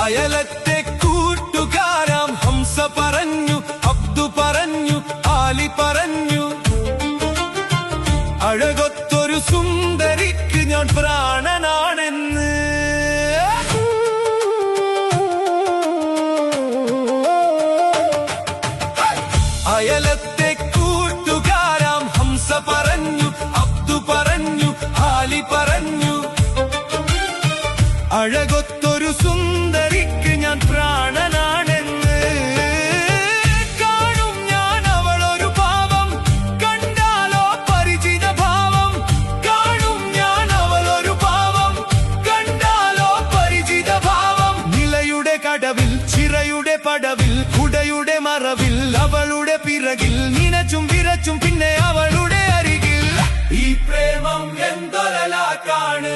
അയലത്തെ കൂട്ടുകാരാം ഹംസ പറഞ്ഞു, അബ്ദു പറഞ്ഞു, ആലി പറഞ്ഞു, അഴകൊത്തൊരു സുന്ദരിക്ക് ഞാൻ പ്രാണനാണെന്ന്. അയലത്തെ കൂട്ടുകാരാം ഹംസ പറഞ്ഞു, അബ്ദു പറഞ്ഞു, ആലി പറഞ്ഞു, അഴകൊത്തൊരു സുന്ദരിക്ക് ഞാൻ പ്രാണനാണെന്ന്. കാണും ഞാൻ അവളൊരു ഭാവം, കണ്ടാലോ പരിചിത ഭാവം. കാണും ഞാൻ അവളൊരു ഭാവം, കണ്ടാലോ പരിചിത ഭാവം. നിലയുടെ കടവിൽ, ചിറയുടെ പടവിൽ, കുടയുടെ മറവിൽ, അവളുടെ പിറകിൽ നിനച്ചും വിരച്ചും പിന്നെ അവളുടെ അരികിൽ. ഈ പ്രേമം എന്തൊരലാക്കാണ്.